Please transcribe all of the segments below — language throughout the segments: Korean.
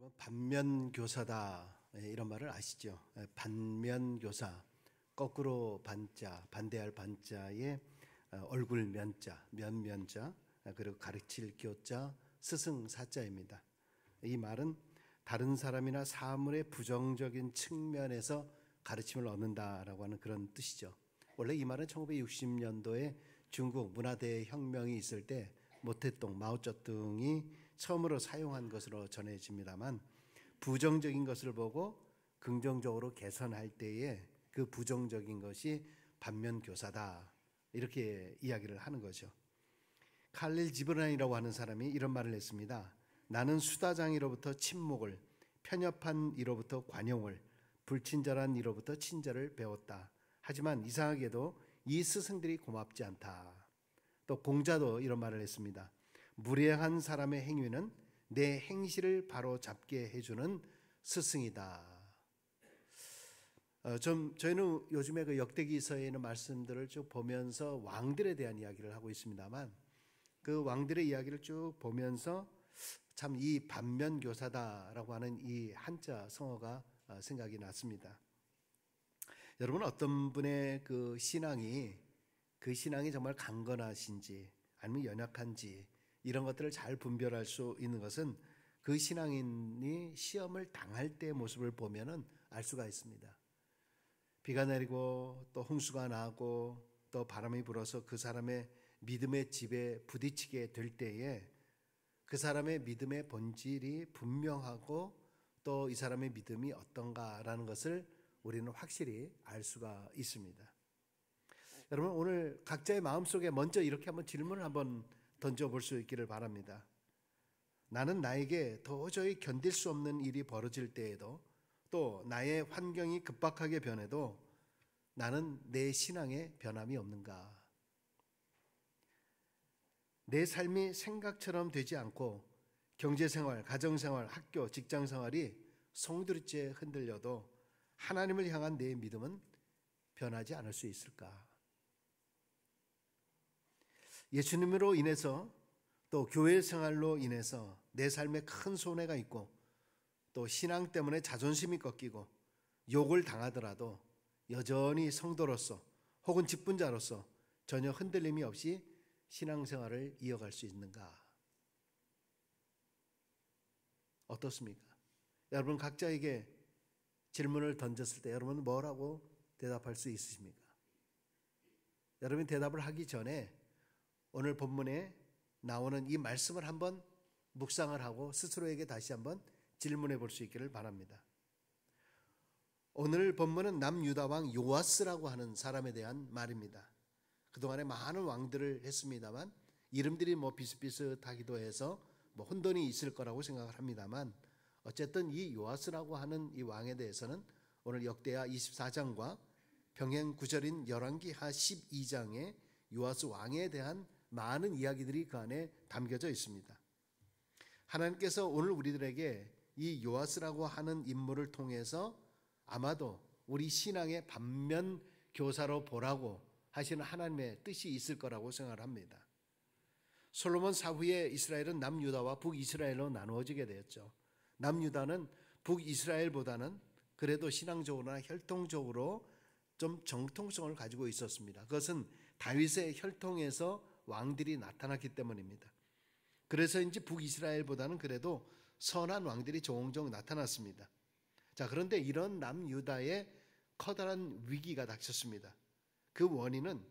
여러분 반면교사다 이런 말을 아시죠? 반면교사, 거꾸로 반자, 반대할 반자에 얼굴 면자, 면자, 그리고 가르칠 교자, 스승 사자입니다. 이 말은 다른 사람이나 사물의 부정적인 측면에서 가르침을 얻는다라고 하는 그런 뜻이죠. 원래 이 말은 1960년도에 중국 문화대혁명이 있을 때 모태똥, 마오쩌둥이 처음으로 사용한 것으로 전해집니다만, 부정적인 것을 보고 긍정적으로 개선할 때에 그 부정적인 것이 반면교사다, 이렇게 이야기를 하는 거죠. 칼릴 지브란이라고 하는 사람이 이런 말을 했습니다. 나는 수다장이로부터 침묵을, 편협한 이로부터 관용을, 불친절한 이로부터 친절을 배웠다. 하지만 이상하게도 이 스승들이 고맙지 않다. 또 공자도 이런 말을 했습니다. 무례한 사람의 행위는 내 행실을 바로 잡게 해주는 스승이다. 저희는 요즘에 그 역대기서에 있는 말씀들을 쭉 보면서 왕들에 대한 이야기를 하고 있습니다만, 그 왕들의 이야기를 쭉 보면서 참 이 반면교사다라고 하는 이 한자 성어가 생각이 났습니다. 여러분, 어떤 분의 그 신앙이 정말 강건하신지 아니면 연약한지 이런 것들을 잘 분별할 수 있는 것은 그 신앙인이 시험을 당할 때의 모습을 보면은 알 수가 있습니다. 비가 내리고 또 홍수가 나고 또 바람이 불어서 그 사람의 믿음의 집에 부딪히게 될 때에 그 사람의 믿음의 본질이 분명하고 또 이 사람의 믿음이 어떤가라는 것을 우리는 확실히 알 수가 있습니다. 여러분, 오늘 각자의 마음속에 먼저 이렇게 한번 질문을 한번 던져볼 수 있기를 바랍니다. 나는 나에게 도저히 견딜 수 없는 일이 벌어질 때에도, 또 나의 환경이 급박하게 변해도 나는 내 신앙에 변함이 없는가? 내 삶이 생각처럼 되지 않고 경제생활, 가정생활, 학교, 직장생활이 송두리째 흔들려도 하나님을 향한 내 믿음은 변하지 않을 수 있을까? 예수님으로 인해서 또 교회 생활로 인해서 내 삶에 큰 손해가 있고 또 신앙 때문에 자존심이 꺾이고 욕을 당하더라도 여전히 성도로서 혹은 직분자로서 전혀 흔들림이 없이 신앙생활을 이어갈 수 있는가? 어떻습니까? 여러분 각자에게 질문을 던졌을 때 여러분은 뭐라고 대답할 수 있으십니까? 여러분이 대답을 하기 전에 오늘 본문에 나오는 이 말씀을 한번 묵상을 하고 스스로에게 다시 한번 질문해 볼 수 있기를 바랍니다. 오늘 본문은 남유다 왕 요아스라고 하는 사람에 대한 말입니다. 그동안에 많은 왕들을 했습니다만 이름들이 비슷비슷하기도 해서 혼돈이 있을 거라고 생각을 합니다만, 어쨌든 이 요아스라고 하는 이 왕에 대해서는 오늘 역대하 24장과 병행 구절인 열왕기하 12장에 요아스 왕에 대한 많은 이야기들이 그 안에 담겨져 있습니다. 하나님께서 오늘 우리들에게 이 요아스라고 하는 인물을 통해서 아마도 우리 신앙의 반면 교사로 보라고 하시는 하나님의 뜻이 있을 거라고 생각을 합니다. 솔로몬 사후에 이스라엘은 남유다와 북이스라엘로 나누어지게 되었죠. 남유다는 북이스라엘보다는 그래도 신앙적으로나 혈통적으로 좀 정통성을 가지고 있었습니다. 그것은 다윗의 혈통에서 왕들이 나타났기 때문입니다. 그래서인지 북이스라엘보다는 그래도 선한 왕들이 종종 나타났습니다. 자, 그런데 이런 남유다에 커다란 위기가 닥쳤습니다. 그 원인은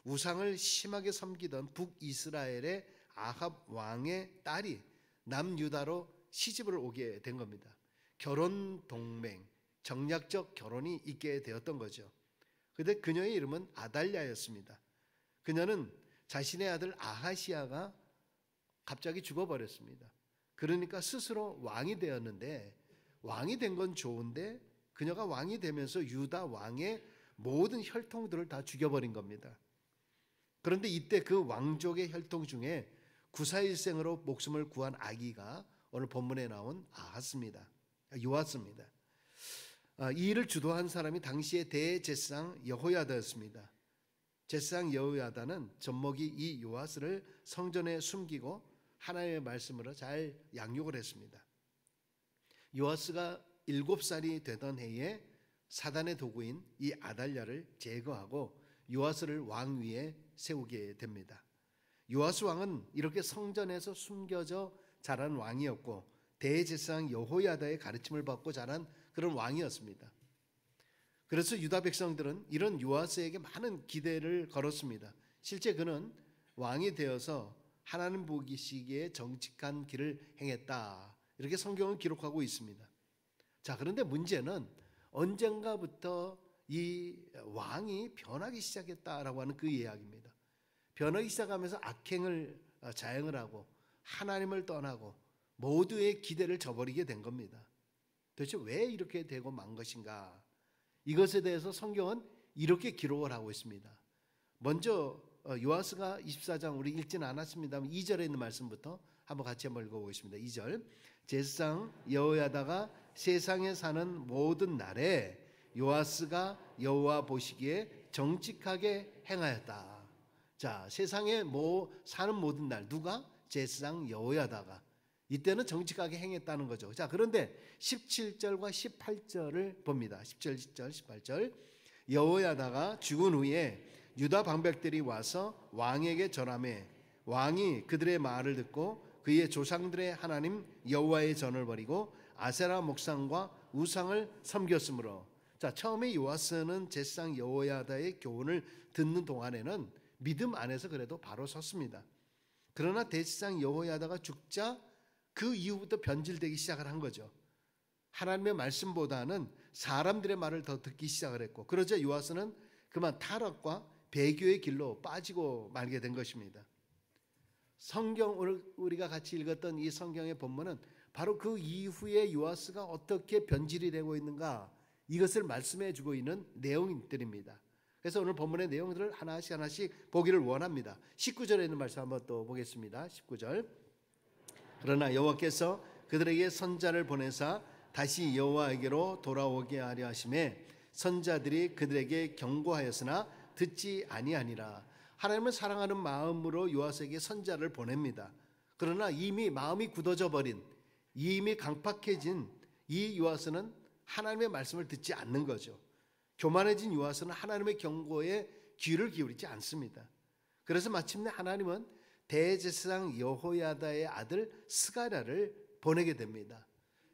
우상을 심하게 섬기던 북이스라엘의 아합 왕의 딸이 남유다로 시집을 오게 된 겁니다. 결혼 동맹, 정략적 결혼이 있게 되었던 거죠. 그런데 그녀의 이름은 아달랴였습니다. 그녀는 자신의 아들 아하시아가 갑자기 죽어버렸습니다. 그러니까 스스로 왕이 되었는데, 왕이 된 건 좋은데 그녀가 왕이 되면서 유다 왕의 모든 혈통들을 다 죽여버린 겁니다. 그런데 이때 그 왕족의 혈통 중에 구사일생으로 목숨을 구한 아기가 오늘 본문에 나온 요아스입니다. 이 일을 주도한 사람이 당시의 대제사장 여호야다였습니다. 제사장 여호야다는 젖먹이 이 요아스를 성전에 숨기고 하나님의 말씀으로 잘 양육을 했습니다. 요아스가 7살이 되던 해에 사단의 도구인 이 아달랴를 제거하고 요아스를 왕 위에 세우게 됩니다. 요아스 왕은 이렇게 성전에서 숨겨져 자란 왕이었고 대제사장 여호야다의 가르침을 받고 자란 그런 왕이었습니다. 그래서 유다 백성들은 이런 요아스에게 많은 기대를 걸었습니다. 실제 그는 왕이 되어서 하나님 보시기에 정직한 길을 행했다, 이렇게 성경은 기록하고 있습니다. 자, 그런데 문제는 언젠가부터 이 왕이 변하기 시작했다라고 하는 그 이야기입니다. 변하기 시작하면서 악행을 자행을 하고 하나님을 떠나고 모두의 기대를 저버리게 된 겁니다. 도대체 왜 이렇게 되고 만 것인가? 이것에 대해서 성경은 이렇게 기록을 하고 있습니다. 먼저 요아스가 24장 우리 읽지는 않았습니다만 2절에 있는 말씀부터 한번 같이 한번 읽어보겠습니다. 2절, 제사장 여호야다가 세상에 사는 모든 날에 요아스가 여호와 보시기에 정직하게 행하였다. 자, 세상에 사는 모든 날, 누가? 제사장 여호야다가 이때는 정직하게 행했다는 거죠. 자, 그런데 17절과 18절을 봅니다. 17절, 18절. 여호야다가 죽은 후에 유다 방백들이 와서 왕에게 전하매 왕이 그들의 말을 듣고 그의 조상들의 하나님 여호와의 전을 버리고 아세라 목상과 우상을 섬겼으므로. 자, 처음에 요아스는 제사장 여호야다의 교훈을 듣는 동안에는 믿음 안에서 그래도 바로 섰습니다. 그러나 대제사장 여호야다가 죽자 그 이후부터 변질되기 시작을 한 거죠. 하나님의 말씀보다는 사람들의 말을 더 듣기 시작을 했고, 그러자 요아스는 그만 타락과 배교의 길로 빠지고 말게 된 것입니다. 성경, 우리가 같이 읽었던 이 성경의 본문은 바로 그 이후에 요아스가 어떻게 변질이 되고 있는가, 이것을 말씀해 주고 있는 내용들입니다. 그래서 오늘 본문의 내용들을 하나씩 보기를 원합니다. 19절에 있는 말씀 한번 또 보겠습니다. 19절. 그러나 여호와께서 그들에게 선자를 보내사 다시 여호와에게로 돌아오게 하려 하심에 선자들이 그들에게 경고하였으나 듣지 아니하니라. 하나님을 사랑하는 마음으로 요아스에게 선자를 보냅니다. 그러나 이미 마음이 굳어져 버린, 이미 강팍해진 이 요아스는 하나님의 말씀을 듣지 않는 거죠. 교만해진 요아스는 하나님의 경고에 귀를 기울이지 않습니다. 그래서 마침내 하나님은 대제사장 여호야다의 아들 스가랴를 보내게 됩니다.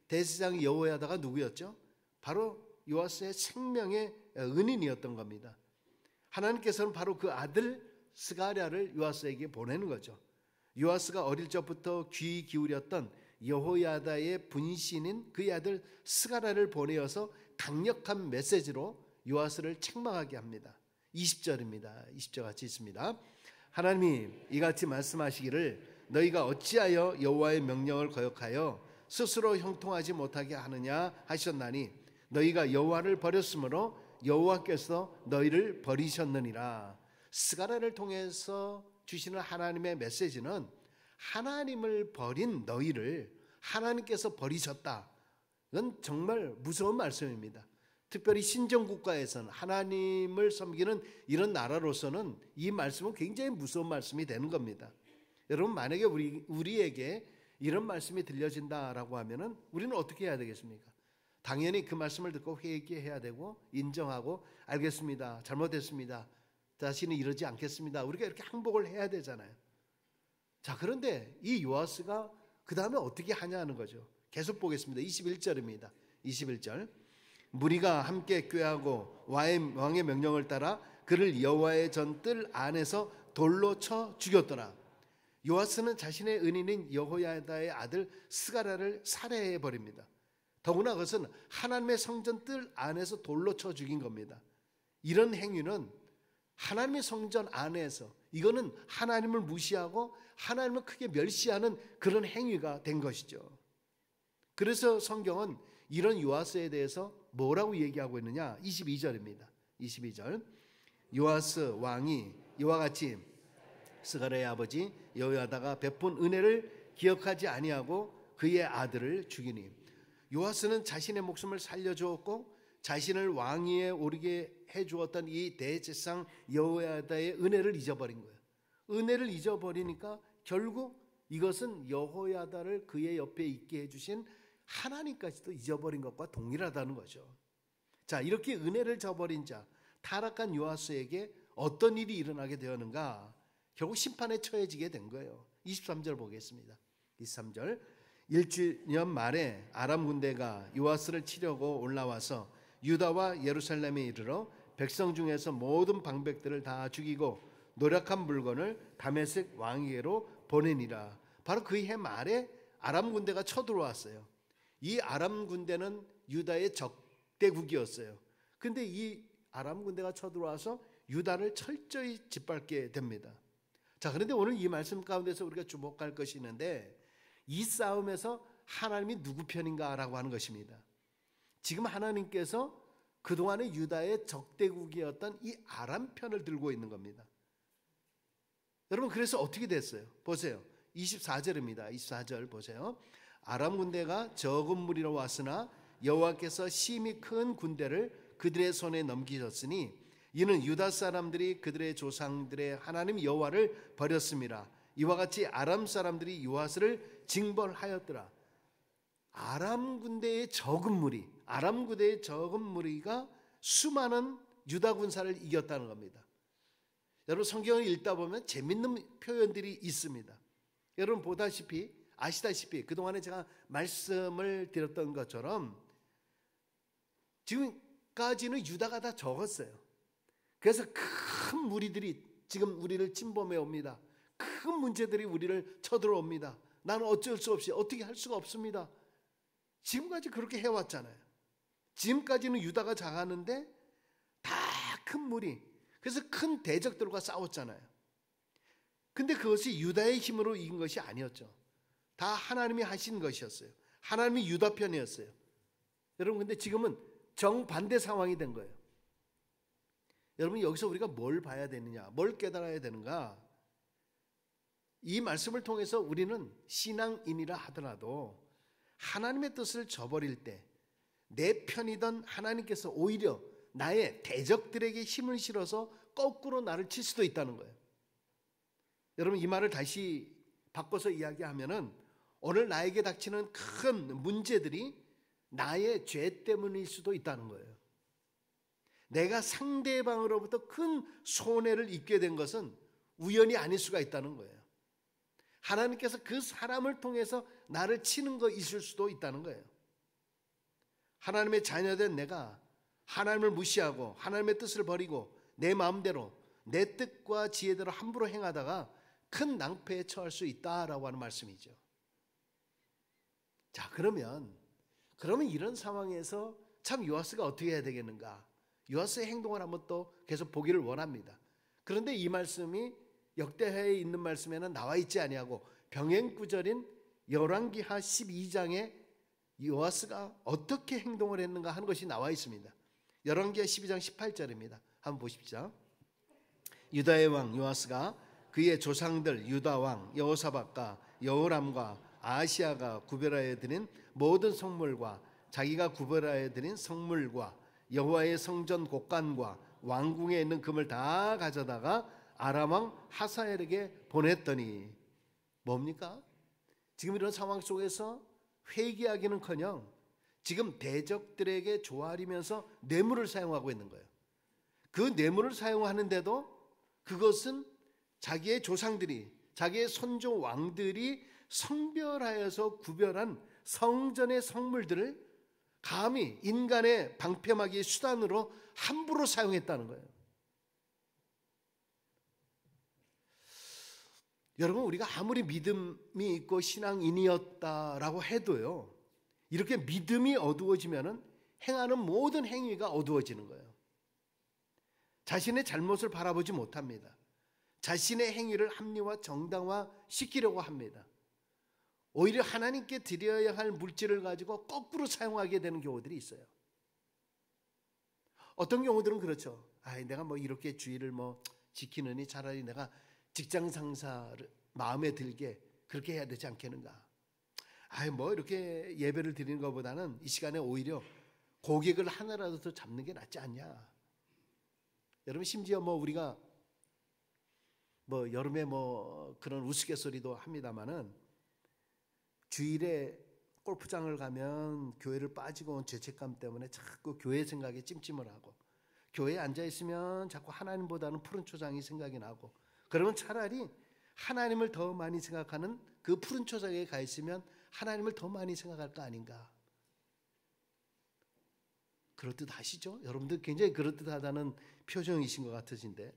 대제사장 여호야다가 누구였죠? 바로 요아스의 생명의 은인이었던 겁니다. 하나님께서는 바로 그 아들 스가랴를 요아스에게 보내는 거죠. 요아스가 어릴 적부터 귀 기울였던 여호야다의 분신인 그의 아들 스가랴를 보내어서 강력한 메시지로 요아스를 책망하게 합니다. 20절입니다. 20절 같이 있습니다. 하나님이 이같이 말씀하시기를 너희가 어찌하여 여호와의 명령을 거역하여 스스로 형통하지 못하게 하느냐 하셨나니 너희가 여호와를 버렸으므로 여호와께서 너희를 버리셨느니라. 스가랴를 통해서 주시는 하나님의 메시지는 하나님을 버린 너희를 하나님께서 버리셨다. 이건 정말 무서운 말씀입니다. 특별히 신정국가에서는, 하나님을 섬기는 이런 나라로서는 이 말씀은 굉장히 무서운 말씀이 되는 겁니다. 여러분, 만약에 우리에게 이런 말씀이 들려진다라고 하면은 우리는 어떻게 해야 되겠습니까? 당연히 그 말씀을 듣고 회개해야 되고 인정하고 알겠습니다, 잘못했습니다, 다시는 이러지 않겠습니다, 우리가 이렇게 항복을 해야 되잖아요. 자, 그런데 이 요아스가 그 다음에 어떻게 하냐는 거죠. 계속 보겠습니다. 21절입니다. 21절. 무리가 함께 꾀하고 왕의 명령을 따라 그를 여호와의 전 뜰 안에서 돌로 쳐 죽였더라. 요아스는 자신의 은인인 여호야다의 아들 스가랴를 살해해 버립니다. 더구나 그것은 하나님의 성전 뜰 안에서 돌로 쳐 죽인 겁니다. 이런 행위는 하나님의 성전 안에서, 이거는 하나님을 무시하고 하나님을 크게 멸시하는 그런 행위가 된 것이죠. 그래서 성경은 이런 요아스에 대해서 뭐라고 얘기하고 있느냐? 22절입니다. 22절. 요아스 왕이 이와 같이 스가랴의 아버지 여호야다가 베푼 은혜를 기억하지 아니하고 그의 아들을 죽이니. 요아스는 자신의 목숨을 살려주었고 자신을 왕위에 오르게 해주었던 이 대제사장 여호야다의 은혜를 잊어버린 거예요. 은혜를 잊어버리니까 결국 이것은 여호야다를 그의 옆에 있게 해주신 하나님까지도 잊어버린 것과 동일하다는 거죠. 자, 이렇게 은혜를 저버린 자, 타락한 요아스에게 어떤 일이 일어나게 되었는가? 결국 심판에 처해지게 된 거예요. 23절 보겠습니다. 23절. 1주년 말에 아람 군대가 요아스를 치려고 올라와서 유다와 예루살렘에 이르러 백성 중에서 모든 방백들을 다 죽이고 노력한 물건을 다메섹 왕에게로 보내니라. 바로 그 해 말에 아람 군대가 쳐들어왔어요. 이 아람 군대는 유다의 적대국이었어요. 근데 이 아람 군대가 쳐들어와서 유다를 철저히 짓밟게 됩니다. 자, 그런데 오늘 이 말씀 가운데서 우리가 주목할 것이 있는데, 이 싸움에서 하나님이 누구 편인가라고 하는 것입니다. 지금 하나님께서 그동안의 유다의 적대국이었던 이 아람 편을 들고 있는 겁니다. 여러분, 그래서 어떻게 됐어요? 보세요. 24절입니다. 24절 보세요. 아람 군대가 적은 무리로 왔으나 여호와께서 심히 큰 군대를 그들의 손에 넘기셨으니 이는 유다 사람들이 그들의 조상들의 하나님 여호와를 버렸습니다. 이와 같이 아람 사람들이 요아스를 징벌하였더라. 아람 군대의 적은 무리가 수많은 유다 군사를 이겼다는 겁니다. 여러분, 성경을 읽다 보면 재밌는 표현들이 있습니다. 여러분 아시다시피 그동안에 제가 말씀을 드렸던 것처럼 지금까지는 유다가 다 적었어요. 그래서 큰 무리들이 지금 우리를 침범해 옵니다. 큰 문제들이 우리를 쳐들어옵니다. 나는 어쩔 수 없이 어떻게 할 수가 없습니다. 지금까지 그렇게 해왔잖아요. 지금까지는 유다가 작았는데 다 큰 무리, 그래서 큰 대적들과 싸웠잖아요. 근데 그것이 유다의 힘으로 이긴 것이 아니었죠. 다 하나님이 하신 것이었어요. 하나님이 유다 편이었어요. 여러분, 근데 지금은 정반대 상황이 된 거예요. 여러분, 여기서 우리가 뭘 봐야 되느냐, 뭘 깨달아야 되는가? 이 말씀을 통해서 우리는 신앙인이라 하더라도 하나님의 뜻을 저버릴 때 내 편이던 하나님께서 오히려 나의 대적들에게 힘을 실어서 거꾸로 나를 칠 수도 있다는 거예요. 여러분, 이 말을 다시 바꿔서 이야기하면은 오늘 나에게 닥치는 큰 문제들이 나의 죄 때문일 수도 있다는 거예요. 내가 상대방으로부터 큰 손해를 입게 된 것은 우연이 아닐 수가 있다는 거예요. 하나님께서 그 사람을 통해서 나를 치는 거 있을 수도 있다는 거예요. 하나님의 자녀된 내가 하나님을 무시하고 하나님의 뜻을 버리고 내 마음대로 내 뜻과 지혜대로 함부로 행하다가 큰 낭패에 처할 수 있다라고 하는 말씀이죠. 자, 그러면 이런 상황에서 참 요아스가 어떻게 해야 되겠는가? 요아스의 행동을 한번 또 계속 보기를 원합니다. 그런데 이 말씀이 역대하에 있는 말씀에는 나와 있지 아니하고 병행 구절인 열왕기하 12장에 요아스가 어떻게 행동을 했는가 하는 것이 나와 있습니다. 열왕기하 12장 18절입니다. 한번 보십시오. 유다의 왕 요아스가 그의 조상들 유다 왕 여호사밧과 여호람과 아하시야가 구별하여 드린 모든 성물과 자기가 구별하여 드린 성물과 여호와의 성전 곳간과 왕궁에 있는 금을 다 가져다가 아람 왕 하사엘에게 보냈더니 뭡니까? 지금 이런 상황 속에서 회개하기는커녕 지금 대적들에게 조아리면서 뇌물을 사용하고 있는 거예요. 그 뇌물을 사용하는데도 그것은 자기의 조상들이, 자기의 선조 왕들이 성별하여서 구별한 성전의 성물들을 감히 인간의 방패막이의 수단으로 함부로 사용했다는 거예요. 여러분, 우리가 아무리 믿음이 있고 신앙인이었다라고 해도요, 이렇게 믿음이 어두워지면은 행하는 모든 행위가 어두워지는 거예요. 자신의 잘못을 바라보지 못합니다. 자신의 행위를 합리화, 정당화 시키려고 합니다. 오히려 하나님께 드려야 할 물질을 가지고 거꾸로 사용하게 되는 경우들이 있어요. 어떤 경우들은 그렇죠. 내가 이렇게 주의를 지키느니 차라리 내가 직장 상사를 마음에 들게 그렇게 해야 되지 않겠는가. 이렇게 예배를 드리는 것보다는 이 시간에 오히려 고객을 하나라도 더 잡는 게 낫지 않냐. 여러분, 심지어 우리가 여름에 그런 우스갯소리도 합니다마는 주일에 골프장을 가면 교회를 빠지고 온 죄책감 때문에 자꾸 교회 생각에 찜찜을 하고, 교회에 앉아 있으면 자꾸 하나님보다는 푸른 초장이 생각이 나고, 그러면 차라리 하나님을 더 많이 생각하는 그 푸른 초장에 가 있으면 하나님을 더 많이 생각할 거 아닌가. 그럴듯하시죠? 여러분들 굉장히 그럴듯하다는 표정이신 것 같으신데,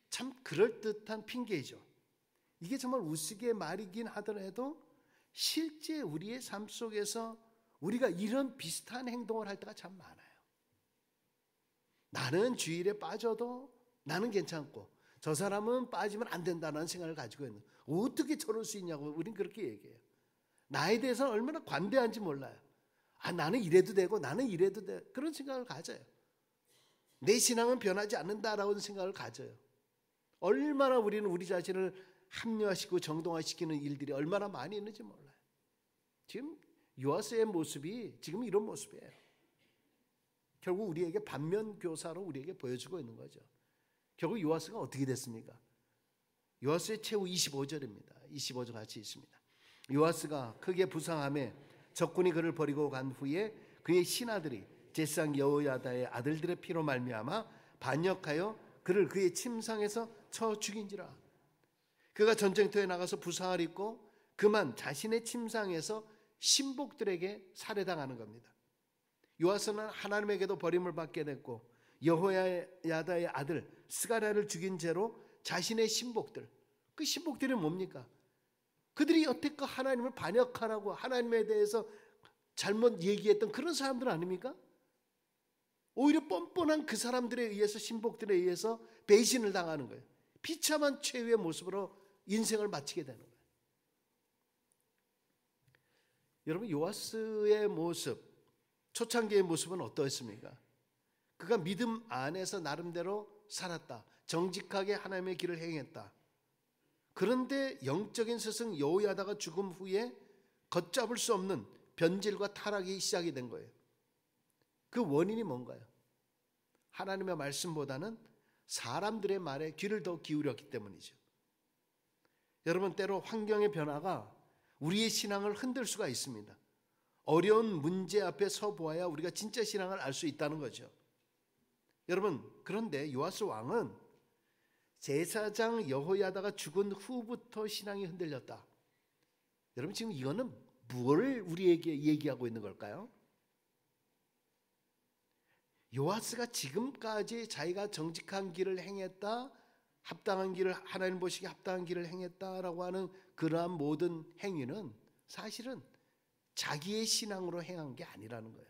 참 그럴듯한 핑계이죠. 이게 정말 우스개 말이긴 하더라도 실제 우리의 삶 속에서 우리가 이런 비슷한 행동을 할 때가 참 많아요. 나는 주일에 빠져도 나는 괜찮고 저 사람은 빠지면 안 된다는 생각을 가지고 있는, 어떻게 저럴 수 있냐고 우린 그렇게 얘기해요. 나에 대해서는 얼마나 관대한지 몰라요. 나는 이래도 되고 나는 이래도 돼, 그런 생각을 가져요. 내 신앙은 변하지 않는다라고 생각을 가져요. 얼마나 우리는 우리 자신을 합리화시키고 정동화시키는 일들이 얼마나 많이 있는지 몰라요. 지금 요아스의 모습이 지금 이런 모습이에요. 결국 우리에게 반면교사로 우리에게 보여주고 있는 거죠. 결국 요아스가 어떻게 됐습니까? 요아스의 최후 25절입니다. 25절 같이 있습니다. 요아스가 크게 부상함에 적군이 그를 버리고 간 후에 그의 신하들이 제사장 여호야다의 아들들의 피로 말미암아 반역하여 그를 그의 침상에서 쳐 죽인지라. 그가 전쟁터에 나가서 부상을 입고 그만 자신의 침상에서 신복들에게 살해당하는 겁니다. 요아스는 하나님에게도 버림을 받게 됐고 여호야다의 아들 스가랴를 죽인 죄로 자신의 신복들, 그 신복들이 뭡니까? 그들이 여태껏 하나님을 반역하라고 하나님에 대해서 잘못 얘기했던 그런 사람들 아닙니까? 오히려 뻔뻔한 그 사람들에 의해서, 신복들에 의해서 배신을 당하는 거예요. 비참한 최후의 모습으로 인생을 마치게 되는 거예요. 여러분, 요아스의 모습, 초창기의 모습은 어떠했습니까? 그가 믿음 안에서 나름대로 살았다. 정직하게 하나님의 길을 행했다. 그런데 영적인 스승 여호야다가 죽음 후에 걷잡을 수 없는 변질과 타락이 시작이 된 거예요. 그 원인이 뭔가요? 하나님의 말씀보다는 사람들의 말에 귀를 더 기울였기 때문이죠. 여러분, 때로 환경의 변화가 우리의 신앙을 흔들 수가 있습니다. 어려운 문제 앞에 서 보아야 우리가 진짜 신앙을 알 수 있다는 거죠. 여러분, 그런데 요아스 왕은 제사장 여호야다가 죽은 후부터 신앙이 흔들렸다. 여러분, 지금 이거는 무엇을 우리에게 얘기하고 있는 걸까요? 요아스가 지금까지 자기가 정직한 길을 행했다, 합당한 길을, 하나님 보시기에 합당한 길을 행했다라고 하는 그러한 모든 행위는 사실은 자기의 신앙으로 행한 게 아니라는 거예요.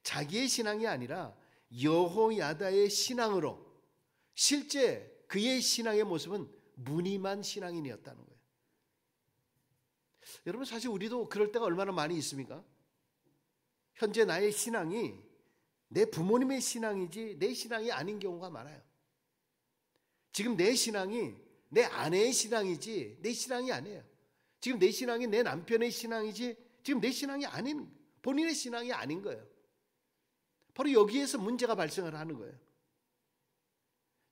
자기의 신앙이 아니라 여호야다의 신앙으로, 실제 그의 신앙의 모습은 무늬만 신앙인이었다는 거예요. 여러분, 사실 우리도 그럴 때가 얼마나 많이 있습니까? 현재 나의 신앙이 내 부모님의 신앙이지 내 신앙이 아닌 경우가 많아요. 지금 내 신앙이 내 아내의 신앙이지 내 신앙이 아니에요. 지금 내 신앙이 내 남편의 신앙이지 지금 내 신앙이 아닌, 본인의 신앙이 아닌 거예요. 바로 여기에서 문제가 발생을 하는 거예요.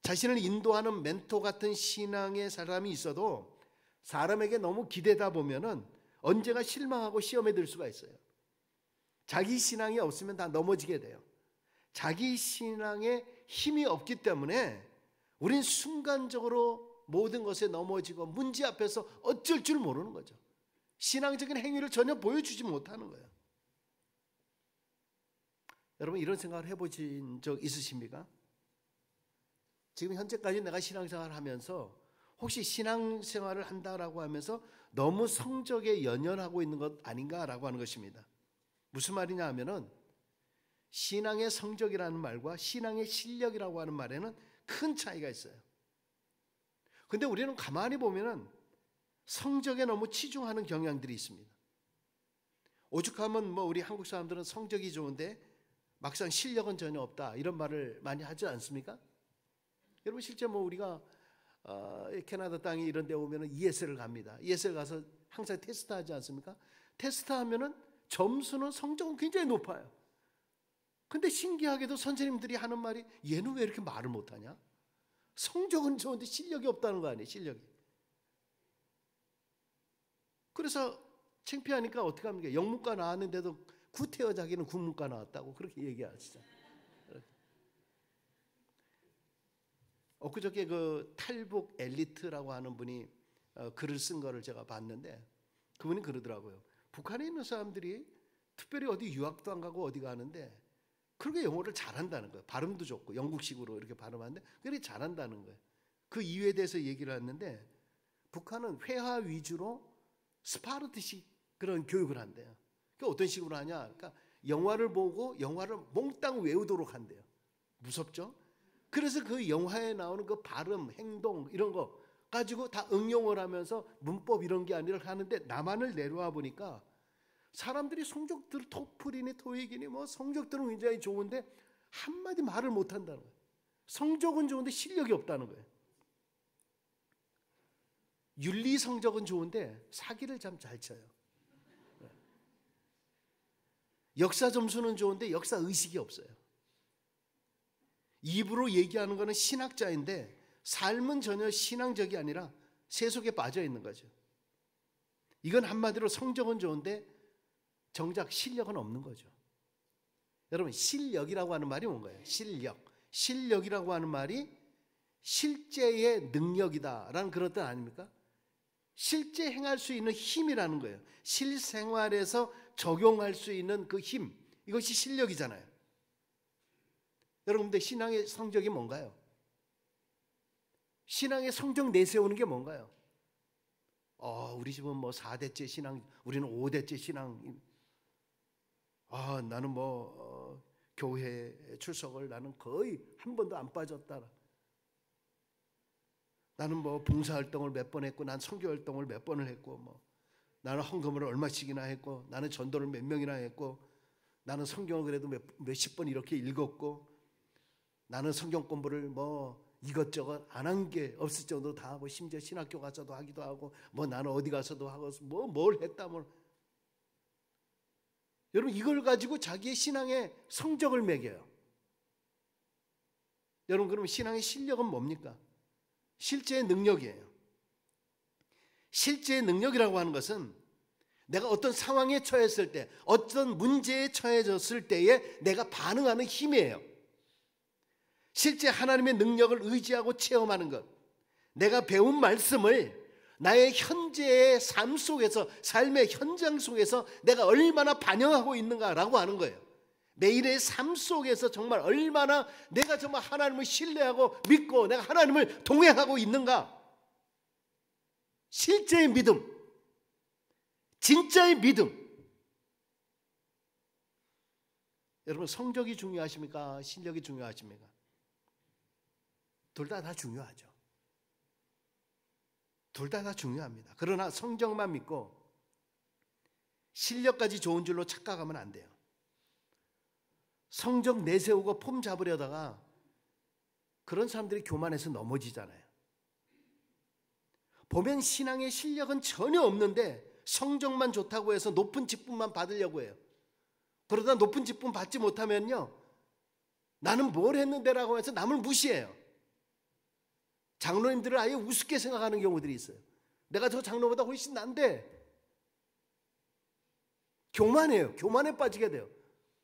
자신을 인도하는 멘토 같은 신앙의 사람이 있어도 사람에게 너무 기대다 보면은 언제가 실망하고 시험에 들 수가 있어요. 자기 신앙이 없으면 다 넘어지게 돼요. 자기 신앙에 힘이 없기 때문에 우린 순간적으로 모든 것에 넘어지고 문제 앞에서 어쩔 줄 모르는 거죠. 신앙적인 행위를 전혀 보여주지 못하는 거예요. 여러분, 이런 생각을 해보신 적 있으십니까? 지금 현재까지 내가 신앙생활을 하면서 혹시 신앙생활을 한다라고 하면서 너무 성적에 연연하고 있는 것 아닌가라고 하는 것입니다. 무슨 말이냐 하면은 신앙의 성적이라는 말과 신앙의 실력이라고 하는 말에는 큰 차이가 있어요. 근데 우리는 가만히 보면은 성적에 너무 치중하는 경향들이 있습니다. 오죽하면 우리 한국 사람들은 성적이 좋은데 막상 실력은 전혀 없다, 이런 말을 많이 하지 않습니까? 여러분, 실제 우리가 캐나다 땅에 이런 데 오면은 ESL을 갑니다. ESL 가서 항상 테스트 하지 않습니까? 테스트 하면은 점수는, 성적은 굉장히 높아요. 근데 신기하게도 선생님들이 하는 말이, 얘는 왜 이렇게 말을 못하냐? 성적은 좋은데 실력이 없다는 거 아니에요, 실력이. 그래서 창피하니까 어떻게 합니까? 영문과 나왔는데도 구태여 자기는 국문과 나왔다고 그렇게 얘기하시죠. 엊그저께 그 탈북 엘리트라고 하는 분이 글을 쓴 거를 제가 봤는데 그분이 그러더라고요. 북한에 있는 사람들이 특별히 어디 유학도 안 가고 어디 가는데 그렇게 영어를 잘한다는 거예요. 발음도 좋고 영국식으로 이렇게 발음하는데 그렇게 잘한다는 거예요. 그 이유에 대해서 얘기를 했는데 북한은 회화 위주로 스파르트식 그런 교육을 한대요. 그러니까 어떤 식으로 하냐? 그러니까 영화를 보고 영화를 몽땅 외우도록 한대요. 무섭죠? 그래서 그 영화에 나오는 그 발음, 행동 이런 거 가지고 다 응용을 하면서 문법 이런 게 아니라 하는데 남한을 내려와 보니까 사람들이 성적들 토플이니 토익이니 뭐 성적들은 굉장히 좋은데 한마디 말을 못 한다는 거예요. 성적은 좋은데 실력이 없다는 거예요. 윤리 성적은 좋은데 사기를 참 잘 쳐요. 역사 점수는 좋은데 역사 의식이 없어요. 입으로 얘기하는 거는 신학자인데 삶은 전혀 신앙적이 아니라 세속에 빠져 있는 거죠. 이건 한마디로 성적은 좋은데 정작 실력은 없는 거죠. 여러분 실력이라고 하는 말이 뭔가요? 실력. 실력이라고 하는 말이 실제의 능력이다라는 그런 뜻 아닙니까? 실제 행할 수 있는 힘이라는 거예요. 실생활에서 적용할 수 있는 그 힘, 이것이 실력이잖아요. 여러분들 신앙의 성적이 뭔가요? 신앙의 성적 내세우는 게 뭔가요? 우리 집은 뭐 4대째 신앙, 우리는 5대째 신앙. 나는 교회 출석을 나는 거의 한 번도 안 빠졌다. 나는 뭐 봉사활동을 몇 번 했고, 난 선교활동을 몇 번을 했고, 나는 헌금을 얼마씩이나 했고, 나는 전도를 몇 명이나 했고, 나는 성경을 그래도 몇십 번 이렇게 읽었고, 나는 성경 공부를 이것저것 안 한 게 없을 정도로 다 하고, 심지어 신학교 가서도 하기도 하고, 나는 어디 가서도 하고, 뭘 했다, 여러분 이걸 가지고 자기의 신앙의 성적을 매겨요. 여러분 그러면 신앙의 실력은 뭡니까? 실제의 능력이에요. 실제의 능력이라고 하는 것은 내가 어떤 상황에 처했을 때, 어떤 문제에 처해졌을 때에 내가 반응하는 힘이에요. 실제 하나님의 능력을 의지하고 체험하는 것, 내가 배운 말씀을 나의 현재의 삶 속에서, 삶의 현장 속에서 내가 얼마나 반영하고 있는가라고 하는 거예요. 매일의 삶 속에서 정말 얼마나 내가 정말 하나님을 신뢰하고 믿고 내가 하나님을 동행하고 있는가. 실제의 믿음, 진짜의 믿음. 여러분 성적이 중요하십니까? 실력이 중요하십니까? 둘 다 중요하죠. 둘 다 중요합니다. 그러나 성적만 믿고 실력까지 좋은 줄로 착각하면 안 돼요. 성적 내세우고 폼 잡으려다가 그런 사람들이 교만해서 넘어지잖아요. 보면 신앙의 실력은 전혀 없는데 성적만 좋다고 해서 높은 직분만 받으려고 해요. 그러다 높은 직분 받지 못하면요, 나는 뭘 했는데라고 해서 남을 무시해요. 장로님들을 아예 우습게 생각하는 경우들이 있어요. 내가 저 장로보다 훨씬 난데. 교만해요. 교만에 빠지게 돼요.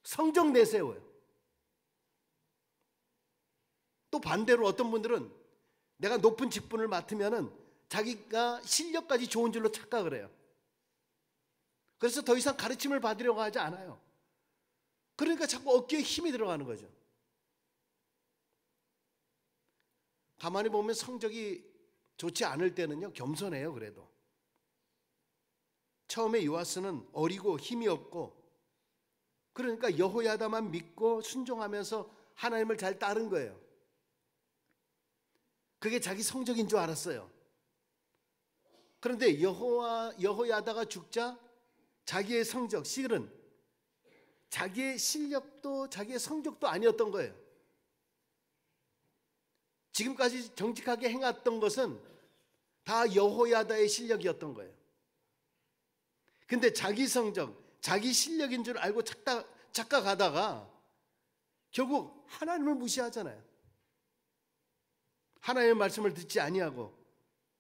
성적 내세워요. 또 반대로 어떤 분들은 내가 높은 직분을 맡으면은 자기가 실력까지 좋은 줄로 착각을 해요. 그래서 더 이상 가르침을 받으려고 하지 않아요. 그러니까 자꾸 어깨에 힘이 들어가는 거죠. 가만히 보면 성적이 좋지 않을 때는요, 겸손해요. 그래도 처음에 요아스는 어리고 힘이 없고, 그러니까 여호야다만 믿고 순종하면서 하나님을 잘 따른 거예요. 그게 자기 성적인 줄 알았어요. 그런데 여호야다가 죽자 자기의 성적, 실은 자기의 실력도 자기의 성적도 아니었던 거예요. 지금까지 정직하게 행했던 것은 다 여호야다의 실력이었던 거예요. 근데 자기 성적, 자기 실력인 줄 알고 착각하다가 결국 하나님을 무시하잖아요. 하나님의 말씀을 듣지 아니하고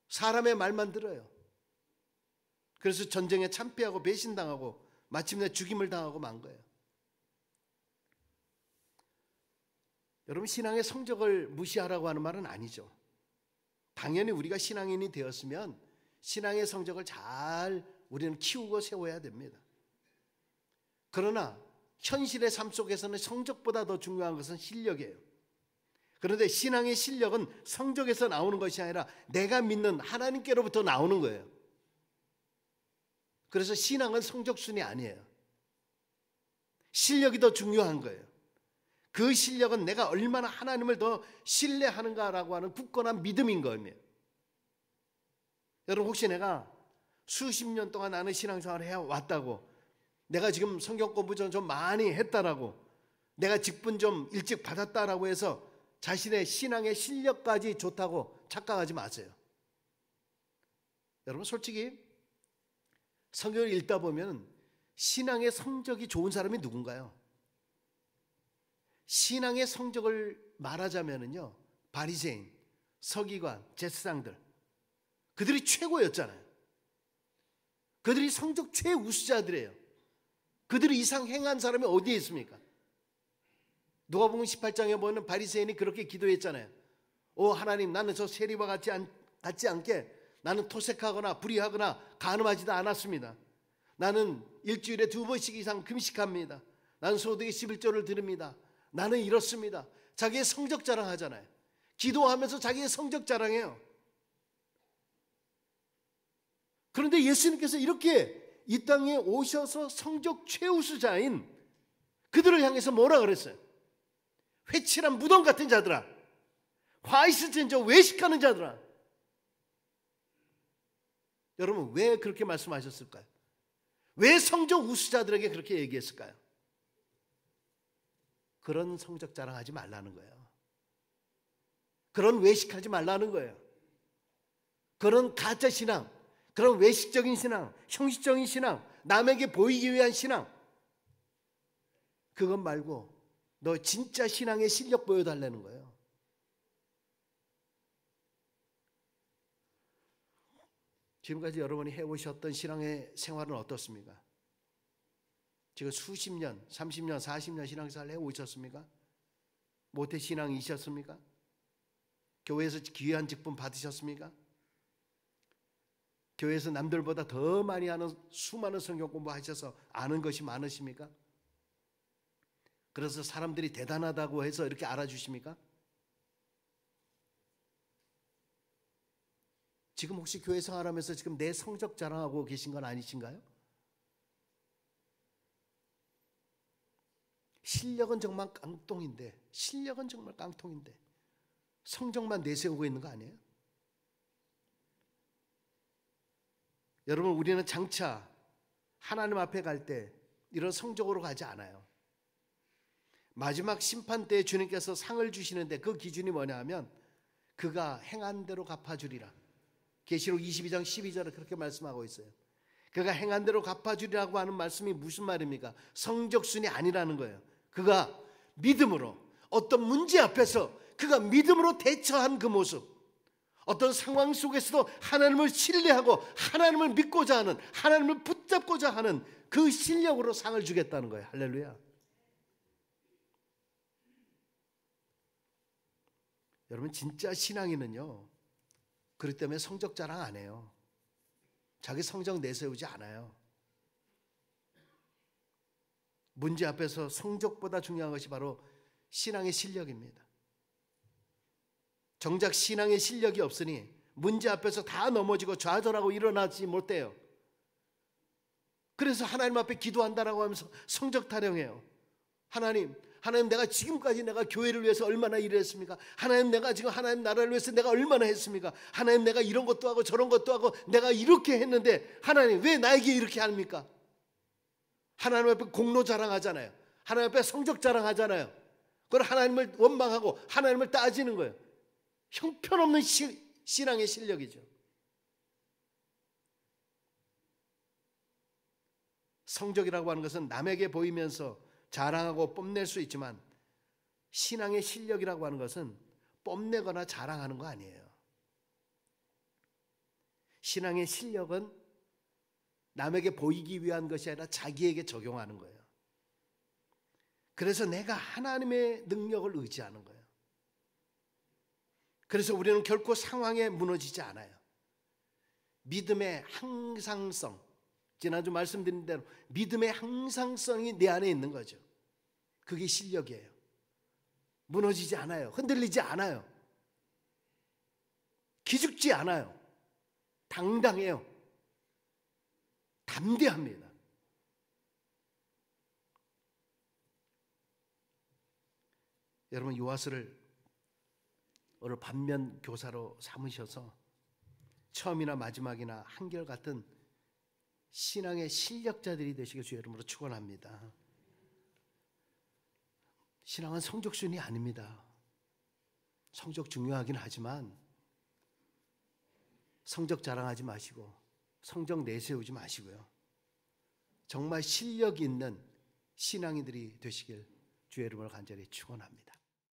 사람의 말만 들어요. 그래서 전쟁에 참패하고 배신당하고 마침내 죽임을 당하고 만 거예요. 여러분, 신앙의 성적을 무시하라고 하는 말은 아니죠. 당연히 우리가 신앙인이 되었으면 신앙의 성적을 잘 우리는 키우고 세워야 됩니다. 그러나 현실의 삶 속에서는 성적보다 더 중요한 것은 실력이에요. 그런데 신앙의 실력은 성적에서 나오는 것이 아니라 내가 믿는 하나님께로부터 나오는 거예요. 그래서 신앙은 성적순이 아니에요. 실력이 더 중요한 거예요. 그 실력은 내가 얼마나 하나님을 더 신뢰하는가라고 하는 굳건한 믿음인 거예요. 여러분, 혹시 내가 수십 년 동안 나는 신앙생활을 해왔다고, 내가 지금 성경 공부 좀 많이 했다라고, 내가 직분 좀 일찍 받았다라고 해서 자신의 신앙의 실력까지 좋다고 착각하지 마세요. 여러분, 솔직히 성경을 읽다 보면 신앙의 성적이 좋은 사람이 누군가요? 신앙의 성적을 말하자면요, 바리새인, 서기관, 제사장들, 그들이 최고였잖아요. 그들이 성적 최우수자들이에요. 그들이 이상 행한 사람이 어디에 있습니까? 누가복음 18장에 보면 바리새인이 그렇게 기도했잖아요. 오 하나님, 나는 저 세리와 같지 않게 나는 토색하거나 불의하거나 간음하지도 않았습니다. 나는 일주일에 2번씩 이상 금식합니다. 나는 소득의 11조를 드립니다. 나는 이렇습니다. 자기의 성적 자랑하잖아요. 기도하면서 자기의 성적 자랑해요. 그런데 예수님께서 이렇게 이 땅에 오셔서 성적 최우수자인 그들을 향해서 뭐라 그랬어요? 회칠한 무덤 같은 자들아, 화이트젠저 외식하는 자들아. 여러분, 왜 그렇게 말씀하셨을까요? 왜 성적 우수자들에게 그렇게 얘기했을까요? 그런 성적 자랑하지 말라는 거예요. 그런 외식하지 말라는 거예요. 그런 가짜 신앙, 그런 외식적인 신앙, 형식적인 신앙, 남에게 보이기 위한 신앙, 그것 말고 너 진짜 신앙의 실력 보여달라는 거예요. 지금까지 여러분이 해오셨던 신앙의 생활은 어떻습니까? 지금 수십 년, 30년, 40년 신앙생활 해오셨습니까? 모태신앙이셨습니까? 교회에서 귀한 직분 받으셨습니까? 교회에서 남들보다 더 많이 하는 수많은 성경 공부하셔서 아는 것이 많으십니까? 그래서 사람들이 대단하다고 해서 이렇게 알아주십니까? 지금 혹시 교회 생활하면서 지금 내 성적 자랑하고 계신 건 아니신가요? 실력은 정말 깡통인데, 실력은 정말 깡통인데 성적만 내세우고 있는 거 아니에요? 여러분, 우리는 장차 하나님 앞에 갈 때 이런 성적으로 가지 않아요. 마지막 심판 때 주님께서 상을 주시는데 그 기준이 뭐냐 하면 그가 행한 대로 갚아주리라. 계시록 22장 12절에 그렇게 말씀하고 있어요. 그가 행한 대로 갚아주리라고 하는 말씀이 무슨 말입니까? 성적순이 아니라는 거예요. 그가 믿음으로, 어떤 문제 앞에서 그가 믿음으로 대처한 그 모습, 어떤 상황 속에서도 하나님을 신뢰하고 하나님을 믿고자 하는, 하나님을 붙잡고자 하는 그 실력으로 상을 주겠다는 거예요. 할렐루야. 여러분, 진짜 신앙인은요, 그렇기 때문에 성적 자랑 안 해요. 자기 성적 내세우지 않아요. 문제 앞에서 성적보다 중요한 것이 바로 신앙의 실력입니다. 정작 신앙의 실력이 없으니 문제 앞에서 다 넘어지고 좌절하고 일어나지 못해요. 그래서 하나님 앞에 기도한다라고 하면서 성적 타령해요. 하나님 내가 지금까지 내가 교회를 위해서 얼마나 일했습니까? 하나님, 내가 지금 하나님 나라를 위해서 내가 얼마나 했습니까? 하나님, 내가 이런 것도 하고 저런 것도 하고 내가 이렇게 했는데 하나님 왜 나에게 이렇게 합니까? 하나님 앞에 공로 자랑하잖아요. 하나님 앞에 성적 자랑하잖아요. 그걸 하나님을 원망하고 하나님을 따지는 거예요. 형편없는 신앙의 실력이죠. 성적이라고 하는 것은 남에게 보이면서 자랑하고 뽐낼 수 있지만 신앙의 실력이라고 하는 것은 뽐내거나 자랑하는 거 아니에요. 신앙의 실력은 남에게 보이기 위한 것이 아니라 자기에게 적용하는 거예요. 그래서 내가 하나님의 능력을 의지하는 거예요. 그래서 우리는 결코 상황에 무너지지 않아요. 믿음의 항상성, 지난주 말씀드린 대로 믿음의 항상성이 내 안에 있는 거죠. 그게 실력이에요. 무너지지 않아요. 흔들리지 않아요. 기죽지 않아요. 당당해요. 담대합니다. 여러분, 요하스를 오늘 반면 교사로 삼으셔서 처음이나 마지막이나 한결같은 신앙의 실력자들이 되시길 주의 이름으로 축원합니다. 신앙은 성적 순위 아닙니다. 성적 중요하긴 하지만 성적 자랑하지 마시고 성적 내세우지 마시고요. 정말 실력 있는 신앙인들이 되시길 주의 이름으로 간절히 축원합니다.